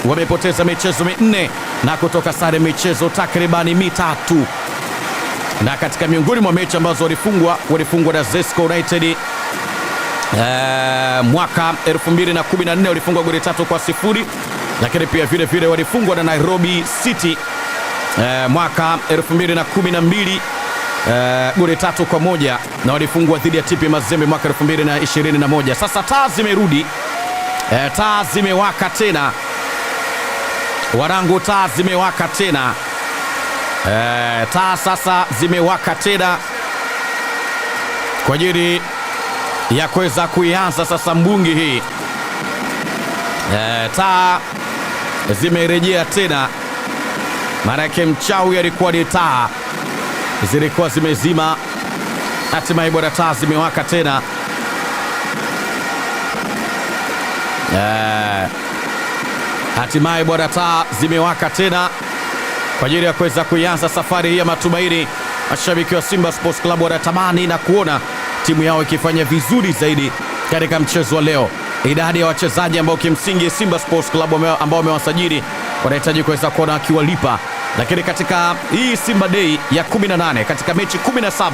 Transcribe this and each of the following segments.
wamepoteza michezo 4 na kutoka sare michezo takribani 3. Na katika miongoni mwa mechi ambazo walifungwa na Zesco United mwaka 2014 walifungwa goli 3-0, lakini pia vile vile walifungwa na Nairobi City mwaka 2012 goli 3-1, na walifungwa dhidi ya TP Mazembe mwaka 2021. Sasa taa zimerudi, taa zimewaka tena warangu, taa zimewaka tena, taa sasa zimewaka tena kwa ajili ya kuweza kuianza sasa mbungi hii. Taa zimerejea tena, maanake mchawi alikuwa ni taa zilikuwa zimezima, hatimaye bwana taa zimewaka tena. Hatimaye bwana taa zimewaka tena kwa ajili ya kuweza kuianza safari hii ya matumaini. Mashabiki wa Simba Sports Club wanatamani na kuona timu yao ikifanya vizuri zaidi katika mchezo wa leo. Idadi ya wachezaji ambao kimsingi Simba Sports Club ambao wamewasajili wanahitaji kuweza kuona akiwalipa, lakini katika hii Simba Day ya 18 katika mechi 17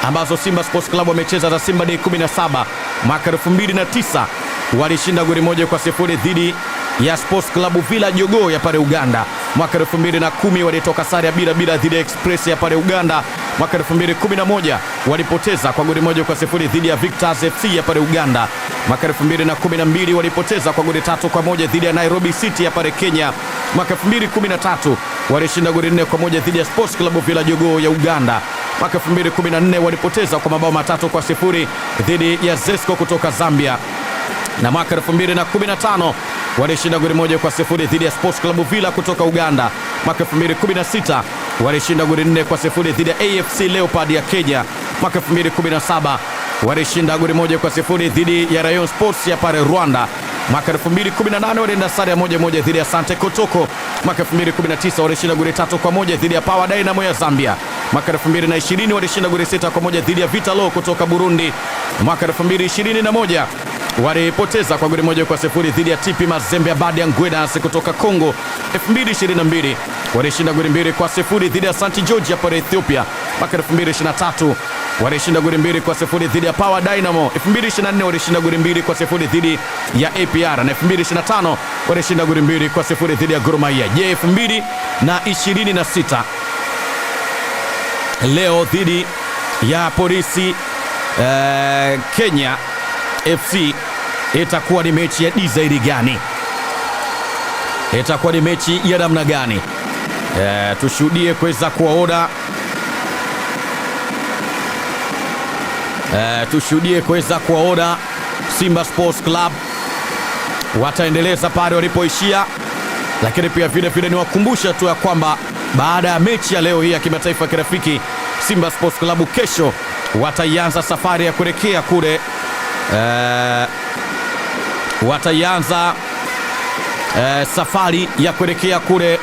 ambazo Simba Sports Club wamecheza za Simba Day 17 mwaka 2009 walishinda goli 1-0 dhidi ya Sports Club Villa Jogoo ya pale Uganda. Mwaka 2010 walitoka sare ya bila dhidi ya Express ya pale Uganda. Mwaka 2011 walipoteza kwa goli 1-0 dhidi ya Victors FC ya pale Uganda. Mwaka 2012 walipoteza kwa goli 3-1 dhidi ya Nairobi City ya pale Kenya. Mwaka 2013 walishinda goli 4-1 dhidi ya Sports Club Villa Jogoo ya Uganda. Mwaka 2014 walipoteza kwa mabao 3-0 dhidi ya Zesco kutoka Zambia. Na mwaka 2015 walishinda goli 1-0 dhidi ya Sports Club Villa kutoka Uganda. Mwaka 2016 walishinda goli 4-0 dhidi ya AFC Leopard ya Kenya. Mwaka 2017 walishinda goli 1-0 dhidi ya Rayon Sports ya pale Rwanda. Mwaka 2018 walienda sare ya 1-1 dhidi ya Sante Kotoko. Mwaka 2019 walishinda goli 3-1 dhidi ya Power Dynamo ya Zambia. Mwaka 2020 walishinda goli 6-1 dhidi ya Vitalo kutoka Burundi. Mwaka 2021 walipoteza kwa goli 1-0 dhidi ya TP Mazembe Badi Angwedas kutoka Kongo. 2022 walishinda goli 2-0 dhidi ya St George pale Ethiopia. Mwaka 2023 walishinda goli 2-0 dhidi ya Power Dynamo. 2024 walishinda goli 2-0 dhidi ya APR, na 2025 walishinda goli 2-0 dhidi ya Gor Mahia. 2026 leo dhidi ya Polisi Kenya FC itakuwa ni mechi ya design gani? Itakuwa ni mechi ya namna gani? Tushuhudie kuweza kuwaona, tushuhudie kuweza kuwaona Simba Sports Club wataendeleza pale walipoishia, lakini pia vile vile niwakumbusha tu ya kwamba baada ya mechi ya leo hii ya kimataifa ya kirafiki, Simba Sports Club kesho wataianza safari ya kuelekea kule wataianza safari ya kuelekea kule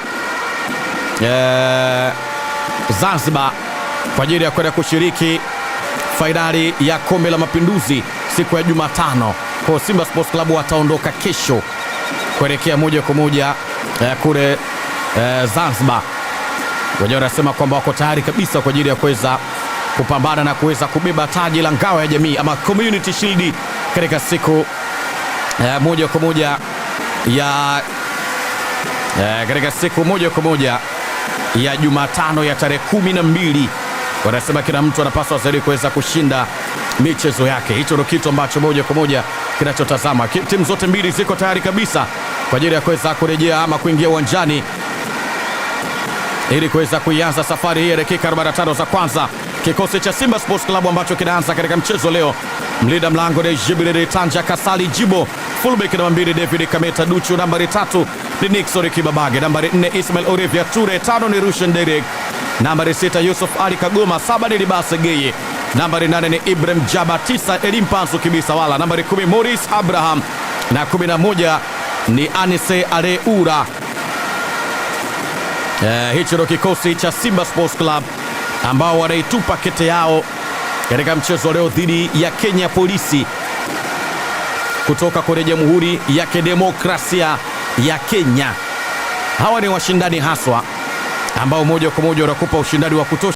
Zanzibar kwa ajili ya kwenda kushiriki fainali ya Kombe la Mapinduzi siku ya Jumatano. Kwa Simba Sports Club wataondoka kesho kuelekea moja kwa moja kule Zanzibar. Wenyewe wanasema kwamba wako tayari kabisa kwa ajili ya kuweza kupambana na kuweza kubeba taji la ngao ya jamii ama Community Shield katika siku moja kwa moja ya katika siku moja kwa moja ya Jumatano ya tarehe 12. Wanasema kila mtu anapaswa zaidi kuweza kushinda michezo yake. Hicho ndio kitu ambacho moja kwa moja kinachotazama. Timu zote mbili ziko tayari kabisa kwa ajili ya kuweza kurejea ama kuingia uwanjani ili kuweza kuianza safari hii ya dakika 45 za kwanza. Kikosi cha Simba Sports Club ambacho kinaanza katika mchezo leo: mlinda mlango ni Jibril Tanja Kasali Jibo, fullback namba 2 David Kameta Duchu, nambari 3 ni Nixon Kibabage, nambari 4 Ismail Olivia Ture, 5 ni Rushen Derek, nambari 6 Yusuf Ali Kagoma, 7 ni Libase Geye, nambari 8 ni Ibrahim Jaba, 9 Elimpansu Kibisawala, nambari 10 Morris Abraham na 11 ni Anise Areura. Hicho ndio kikosi cha Simba Sports Club ambao wanaitupa kete yao katika mchezo leo dhidi ya Kenya Polisi kutoka kwenye Jamhuri ya Kidemokrasia ya Kenya. Hawa ni washindani haswa ambao moja kwa moja wanakupa ushindani wa kutosha.